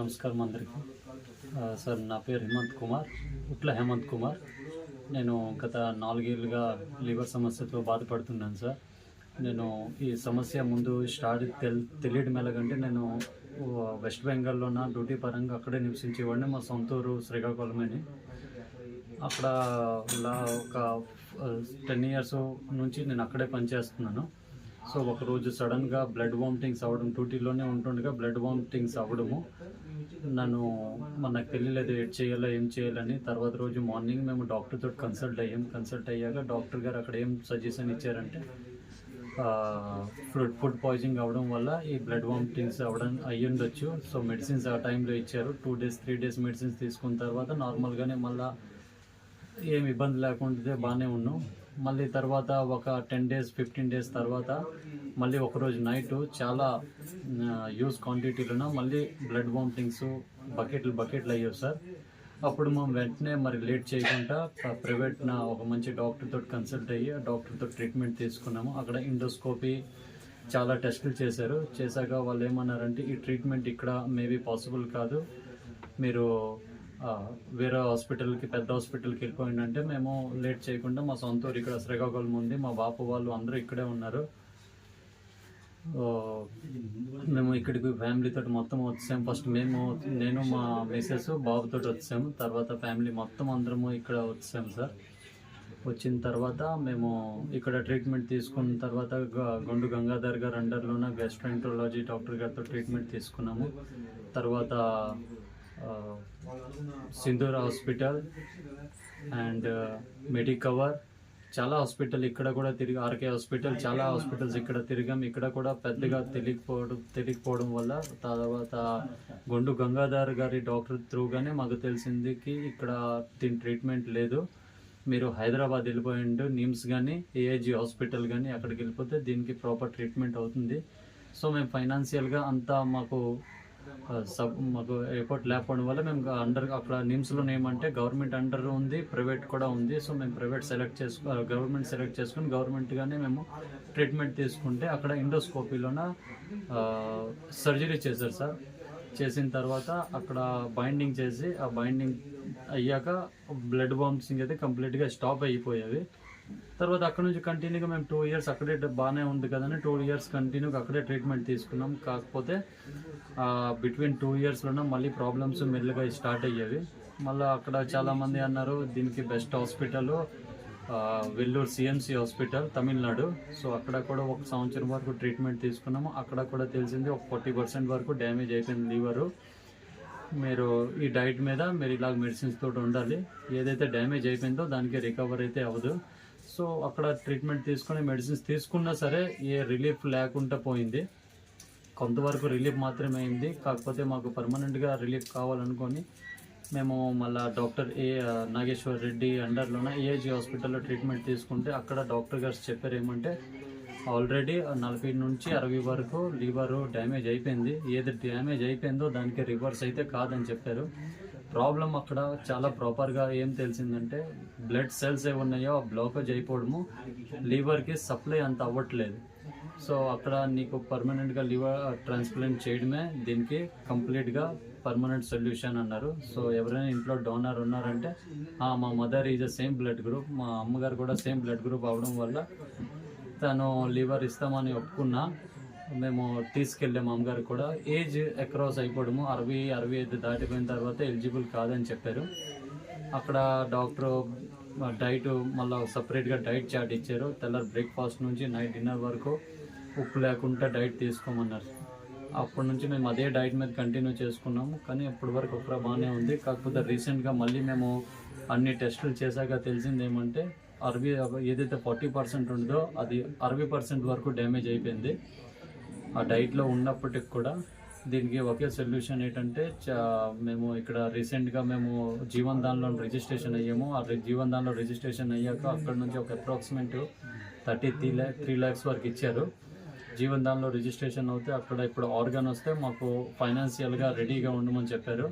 నమస్కారం అందరికీ. సార్ నా పేరు ఉట్ల హేమంత్ కుమార్. నేను గత 4 ఏళ్ళుగా లివర్ సమస్యతో బాధపడుతున్నాను సార్. నేను ఈ సమస్య ముందు తెలియడం ఎలాగంటే, నేను వెస్ట్ బెంగాల్లో నా డ్యూటీ పరంగా అక్కడే నివసించేవాడిని. మా సొంతూరు శ్రీకాకుళమని. అక్కడ ఒక 10 ఇయర్స్ నుంచి నేను అక్కడే పనిచేస్తున్నాను. సో ఒకరోజు సడన్గా బ్లడ్ వామిటింగ్స్ అవ్వడం, డ్యూటీలోనే ఉంటుండగా బ్లడ్ వామిటింగ్స్ అవ్వడము, నాకు తెలియలేదు ఏం చేయాలని. తర్వాత రోజు మార్నింగ్ మేము డాక్టర్తో కన్సల్ట్ అయ్యాక డాక్టర్ గారు అక్కడ ఏం సజెషన్ ఇచ్చారంటే, ఫుడ్ పాయిజనింగ్ అవ్వడం వల్ల ఈ బ్లడ్ వామిటింగ్స్ అయ్యుండొచ్చు. సో మెడిసిన్స్ ఆ టైంలో ఇచ్చారు. 2 days 3 days మెడిసిన్స్ తీసుకున్న తర్వాత నార్మల్గానే మళ్ళీ ఏం ఇబ్బంది లేకుండా బాగానే ఉన్నాం. మళ్ళీ తర్వాత ఒక 10 days 15 days తర్వాత మళ్ళీ ఒకరోజు నైటు చాలా యూజ్ క్వాంటిటీలోన మళ్ళీ బ్లడ్ వామిటింగ్స్ బకెట్లు అయ్యావు సార్. అప్పుడు మేము వెంటనే లేట్ చేయకుండా ప్రైవేట్ ఒక మంచి డాక్టర్తో కన్సల్ట్ అయ్యి ఆ డాక్టర్తో ట్రీట్మెంట్ తీసుకున్నాము. అక్కడ ఎండోస్కోపీ చాలా టెస్టులు చేశాక వాళ్ళు ఏమన్నారంటే, ఈ ట్రీట్మెంట్ ఇక్కడ మేబీ పాసిబుల్ కాదు, మీరు వేరే పెద్ద హాస్పిటల్కి వెళ్ళిపోయిందంటే మేము లేట్ చేయకుండా మా సొంత ఊరు ఇక్కడ శ్రీకాకుళం ఉంది, మా బాపు వాళ్ళు అందరూ ఇక్కడే ఉన్నారు. మేము ఇక్కడికి ఫ్యామిలీతో మొత్తం వచ్చాము. ఫస్ట్ నేను మా మిసెస్ బాబుతో వచ్చాము. తర్వాత ఫ్యామిలీ మొత్తం అందరము ఇక్కడ వచ్చాము సార్. వచ్చిన తర్వాత మేము ఇక్కడ ట్రీట్మెంట్ తీసుకున్న తర్వాత గొండు గంగాధర్ గారు అండర్లోన గ్యాస్ట్రోఎంట్రాలజీ డాక్టర్ గారితో ట్రీట్మెంట్ తీసుకున్నాము. తర్వాత సింధూర్ హాస్పిటల్ అండ్ మెడికవర్, చాలా హాస్పిటల్ ఇక్కడ కూడా ఆర్కే హాస్పిటల్, చాలా హాస్పిటల్స్ ఇక్కడ తిరిగాం. ఇక్కడ కూడా పెద్దగా తెలియకపోవడం వల్ల తర్వాత గొండు గంగాధర్ గారి డాక్టర్ త్రూగానే మాకు తెలిసింది ఇక్కడ దీని ట్రీట్మెంట్ లేదు, మీరు హైదరాబాద్ వెళ్ళిపోయిండు, నిమ్స్ కానీ ఏఐజీ హాస్పిటల్ కానీ అక్కడికి వెళ్ళిపోతే దీనికి ప్రాపర్ ట్రీట్మెంట్ అవుతుంది. సో మేము ఫైనాన్షియల్గా అంతా మాకు ఎఫర్ట్ లేకపోవడం వల్ల మేము అక్కడ నిమ్స్లో ఏమంటే గవర్నమెంట్ అండర్ ఉంది, ప్రైవేట్ కూడా ఉంది. సో మేము గవర్నమెంట్ సెలెక్ట్ చేసుకుని గవర్నమెంట్గానే మేము ట్రీట్మెంట్ తీసుకుంటే అక్కడ ఎండోస్కోపీలోన సర్జరీ చేశారు సార్. చేసిన తర్వాత అక్కడ బైండింగ్ చేసి, ఆ బైండింగ్ అయ్యాక బ్లడ్ వామిటింగ్ అయితే కంప్లీట్గా స్టాప్ అయిపోయేవి. తర్వాత అక్కడ నుంచి కంటిన్యూగా మేము 2 years అక్కడే బాగానే ఉంది కదని 2 years కంటిన్యూగా అక్కడే ట్రీట్మెంట్ తీసుకున్నాం. కాకపోతే బిట్వీన్ 2 yearsలోనే మళ్ళీ ప్రాబ్లమ్స్ మెల్లగా స్టార్ట్ అయ్యేవి. మళ్ళీ అక్కడ చాలామంది అన్నారు దీనికి best hospital Vellore CMC hospital Tamil Nadu. So అక్కడ కూడా 1 సంవత్సరం వరకు ట్రీట్మెంట్ తీసుకున్నాము. అక్కడ కూడా తెలిసింది ఒక 40% వరకు డ్యామేజ్ అయిపోయింది లివరు. మీరు ఈ డైట్ మీద మీరు ఇలాగ మెడిసిన్స్ తోటి ఉండాలి, ఏదైతే డ్యామేజ్ అయిపోయిందో దానికి రికవర్ అయితే అవ్వదు. సో అక్కడ ట్రీట్మెంట్ తీసుకుని మెడిసిన్స్ తీసుకున్నా సరే ఏ రిలీఫ్ లేకుండా పోయింది. కొంతవరకు రిలీఫ్ మాత్రమే అయింది. కాకపోతే మాకు పర్మనెంట్గా రిలీఫ్ కావాలనుకొని మేము మళ్ళీ డాక్టర్ నాగేశ్వర్ రెడ్డి అండర్లోన ఏఐజీ హాస్పిటల్లో ట్రీట్మెంట్ తీసుకుంటే అక్కడ డాక్టర్ గారు చెప్పారు ఏమంటే, ఆల్రెడీ 40 నుంచి 60 వరకు లివర్ డ్యామేజ్ అయిపోయింది, ఏది డ్యామేజ్ అయిపోయిందో దానికి రివర్స్ అయితే కాదని చెప్పారు. ప్రాబ్లం అక్కడ చాలా ప్రాపర్గా ఏం తెలిసిందంటే, బ్లడ్ సెల్స్ ఏమున్నాయో బ్లాకేజ్ అయిపోవడము, లివర్కి సప్లై అంత అవ్వట్లేదు. సో అక్కడ నీకు పర్మనెంట్గా లివర్ ట్రాన్స్ప్లాంట్ చేయడమే దీనికి కంప్లీట్గా పర్మనెంట్ సొల్యూషన్ అన్నారు. సో ఎవరైనా ఇంట్లో డోనర్ ఉన్నారంటే, మా mother is same blood group, మా అమ్మగారు కూడా సేమ్ బ్లడ్ గ్రూప్ అవడం వల్ల తను లివర్ ఇస్తామని ఒప్పుకున్నా. మేము తీసుకెళ్ళాము. అమ్మగారు కూడా ఏజ్ అక్రాస్ అయిపోవడము, 60-65 దాటిపోయిన తర్వాత ఎలిజిబుల్ కాదని చెప్పారు. అక్కడ డాక్టర్ డైట్ మళ్ళీ సపరేట్గా డైట్ చార్ట్ ఇచ్చారు. తెల్లారి బ్రేక్ఫాస్ట్ నుంచి నైట్ డిన్నర్ వరకు ఉప్పు లేకుండా డైట్ తీసుకోమన్నారు. అప్పటి నుంచి మేము అదే డైట్ మీద కంటిన్యూ చేసుకున్నాము. కానీ అప్పటి వరకు ఒకరా బాగానే ఉంది. కాకపోతే రీసెంట్గా మళ్ళీ మేము అన్ని టెస్టులు చేశాక తెలిసింది ఏమంటే, ఏదైతే 40% ఉందో అది 60% వరకు డ్యామేజ్ అయిపోయింది. ఆ డైట్లో ఉన్నప్పటికి కూడా దీనికి ఒకే సొల్యూషన్ ఏంటంటే, మేము ఇక్కడ రీసెంట్గా మేము జీవన్ దాన్లో రిజిస్ట్రేషన్ అయ్యాము. ఆ జీవన్ దాన్లో రిజిస్ట్రేషన్ అయ్యాక అక్కడ నుంచి ఒక అప్రాక్సిమేట్ 3 lakhs వరకు ఇచ్చారు. జీవన్ దాన్లో రిజిస్ట్రేషన్ అవుతే అక్కడ ఇప్పుడు ఆర్గాన్ వస్తే మాకు ఫైనాన్షియల్గా రెడీగా ఉండమని చెప్పారు.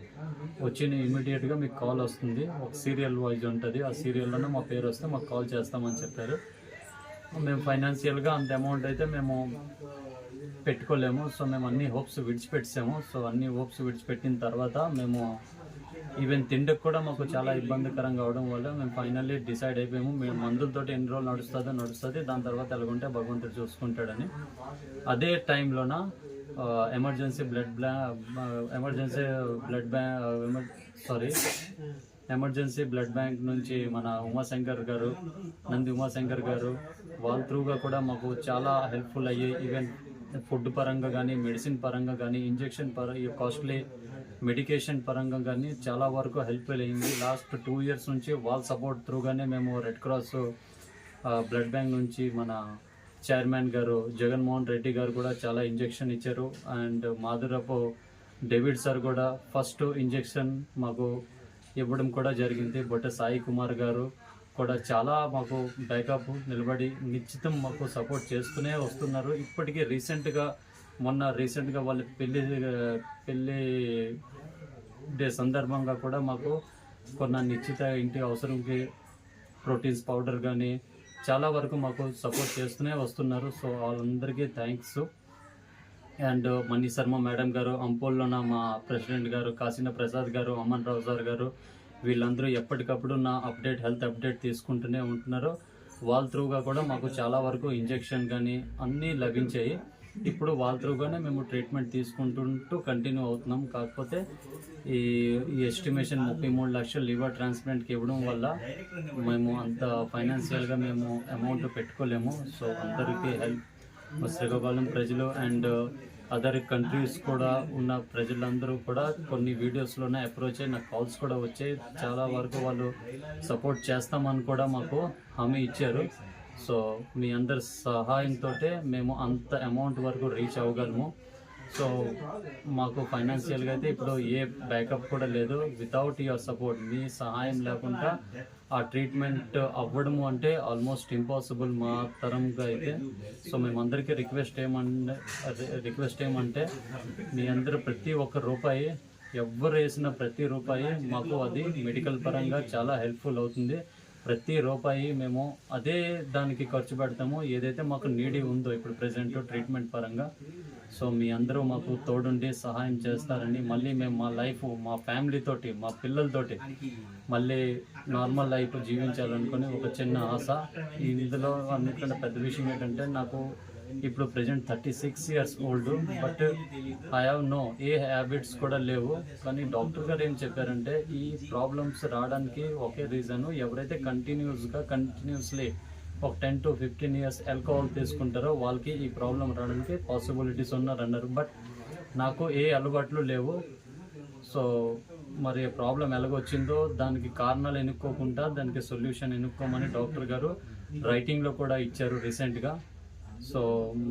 వచ్చిన ఇమీడియట్గా మీకు కాల్ వస్తుంది, ఒక సీరియల్ వైజ్ ఉంటుంది, ఆ సీరియల్లోనే మా పేరు వస్తే మాకు కాల్ చేస్తామని చెప్పారు. మేము ఫైనాన్షియల్గా అంత అమౌంట్ అయితే మేము పెట్టుకోలేము. సో మేము అన్ని హోప్స్ విడిచిపెట్టాము. సో అన్ని హోప్స్ విడిచిపెట్టిన తర్వాత మేము ఈవెన్ తిండికి కూడా మాకు చాలా ఇబ్బందికరంగా అవడం వల్ల మేము ఫైనల్లీ డిసైడ్ అయిపోయాము, మేము మందులతోటి ఎన్ని రోజులు నడుస్తుంది, దాని తర్వాత ఎలాగుంటే భగవంతుడు చూసుకుంటాడని. అదే టైంలోన ఎమర్జెన్సీ బ్లడ్ బ్యాంక్ నుంచి మన నంది ఉమాశంకర్ గారు వాళ్ళ త్రూగా కూడా మాకు చాలా హెల్ప్ఫుల్ అయ్యి, ఈవెన్ ఫుడ్ పరంగా కానీ, మెడిసిన్ పరంగా కానీ, ఇంజెక్షన్ కాస్ట్లీ మెడికేషన్ పరంగా కానీ చాలా వరకు హెల్ప్ఫుల్ అయ్యింది. లాస్ట్ 2 years నుంచి వాళ్ళ సపోర్ట్ త్రూగానే మేము రెడ్ క్రాస్ బ్లడ్ బ్యాంక్ నుంచి మన చైర్మన్ గారు జగన్మోహన్ రెడ్డి గారు కూడా చాలా ఇంజెక్షన్ ఇచ్చారు. అండ్ మాధురపు డేవిడ్ సార్ కూడా ఫస్ట్ ఇంజెక్షన్ మాకు ఇవ్వడం కూడా జరిగింది. బట్ సాయి కుమార్ గారు కూడా చాలా మాకు బ్యాకప్ నిలబడి నిశ్చితం మాకు సపోర్ట్ చేస్తూనే వస్తున్నారు. ఇప్పటికీ రీసెంట్గా వాళ్ళ పెళ్ళి డే సందర్భంగా కూడా మాకు కొన్న నిశ్చిత ఇంటి అవసరంకి ప్రోటీన్స్ పౌడర్ కానీ చాలా వరకు మాకు సపోర్ట్ చేస్తూనే వస్తున్నారు. సో వాళ్ళందరికీ thanks. And Mani Sharma madam గారు, అంపోల్లోన మా ప్రెసిడెంట్ గారు, కాశీన ప్రసాద్ గారు, అమన్ రావు సార్ గారు, వీళ్ళందరూ ఎప్పటికప్పుడు నా హెల్త్ అప్డేట్ తీసుకుంటూనే ఉంటున్నారు. వాళ్ళ త్రూగా కూడా మాకు చాలా వరకు ఇంజెక్షన్ కానీ అన్నీ లభించాయి. ఇప్పుడు వాళ్ళ త్రూగానే మేము ట్రీట్మెంట్ తీసుకుంటూ కంటిన్యూ అవుతున్నాం. కాకపోతే ఈ ఎస్టిమేషన్ 33 లక్షలు లివర్ ట్రాన్స్ప్లాంట్కి ఇవ్వడం వల్ల మేము అంత ఫైనాన్షియల్గా మేము అమౌంట్ పెట్టుకోలేము. సో అందరికీ శ్రీకాకుళం ప్రజలు అండ్ అదర్ కంట్రీస్ కూడా ఉన్న ప్రజలందరూ కూడా కొన్ని వీడియోస్లోనే అప్రోచ్ అయ్యి నాకు కాల్స్ కూడా వచ్చాయి. చాలా వరకు వాళ్ళు సపోర్ట్ చేస్తామని కూడా మాకు హామీ ఇచ్చారు. సో మీ అందరి సహాయంతో మేము అంత అమౌంట్ వరకు రీచ్ అవ్వగలము. సో మాకు ఫైనాన్షియల్గా అయితే ఇప్పుడు ఏ బ్యాకప్ కూడా లేదు. వితౌట్ యువర్ సపోర్ట్, మీ సహాయం లేకుండా ఆ ట్రీట్మెంట్ అవ్వడము అంటే ఆల్మోస్ట్ ఇంపాసిబుల్ మా తరంగా అయితే. సో మేమందరికీ రిక్వెస్ట్ ఏమంటే మీ అందరూ ప్రతి ఒక్క రూపాయి, ఎవరు వేసిన ప్రతి రూపాయి మాకు అది మెడికల్ పరంగా చాలా హెల్ప్ఫుల్ అవుతుంది. ప్రతి రూపాయి మేము అదే దానికి ఖర్చు పెడతాము ఏదైతే మాకు నీడి ఉందో ఇప్పుడు ప్రెసెంట్ ట్రీట్మెంట్ పరంగా. సో మీ అందరూ మాకు తోడుండి సహాయం చేస్తారని, మళ్ళీ మేము మా లైఫ్, మా ఫ్యామిలీతోటి, మా పిల్లలతోటి మళ్ళీ నార్మల్ లైఫ్ జీవించాలనుకుని ఒక చిన్న ఆశ. ఇందులో అన్నిటికంటే పెద్ద విషయం ఏంటంటే నాకు ఇప్పుడు present 36 years old, but I have a habits కూడా లేవు. కానీ డాక్టర్ గారు ఏం చెప్పారంటే ఈ ప్రాబ్లమ్స్ రావడానికి ఒకే రీజను, ఎవరైతే కంటిన్యూస్లీ ఒక 10 to 15 years ఆల్కహాల్ తీసుకుంటారో వాళ్ళకి ఈ ప్రాబ్లం రావడానికి పాసిబిలిటీస్ ఉన్నారన్నారు. బట్ నాకు ఏ అలవాట్లు లేవు. సో మరి ప్రాబ్లం ఎలాగొచ్చిందో దానికి కారణాలు ఎన్నుకోకుండా దానికి సొల్యూషన్ ఎన్నుకోమని డాక్టర్ గారు రైటింగ్లో కూడా ఇచ్చారు రీసెంట్గా. సో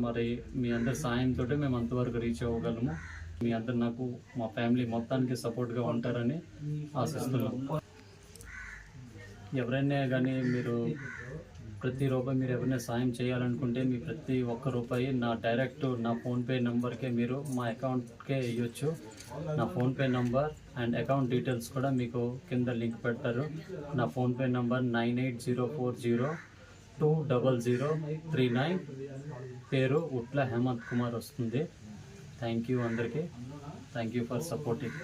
మరి మీ అందరి సాయంతో మేము అంతవరకు రీచ్ అవ్వగలము. మీ అందరు నాకు, మా ఫ్యామిలీ మొత్తానికి సపోర్ట్గా ఉంటారని ఆశిస్తున్నాం. ఎవరైనా కానీ మీరు ప్రతి రూపాయి మీరు ఎవరైనా సాయం చేయాలనుకుంటే మీ ప్రతి ఒక్క రూపాయి నా ఫోన్పే నెంబర్కే మీరు మా అకౌంట్కే ఇవ్వచ్చు. నా PhonePe number and account details కూడా మీకు కింద లింక్ పెడతారు. నా ఫోన్పే నెంబర్ 9804020039. పేరు ఉట్ల హేమంత్ కుమార్ వస్తుంది. థ్యాంక్ యూ అందరికీ. Thank you for supporting.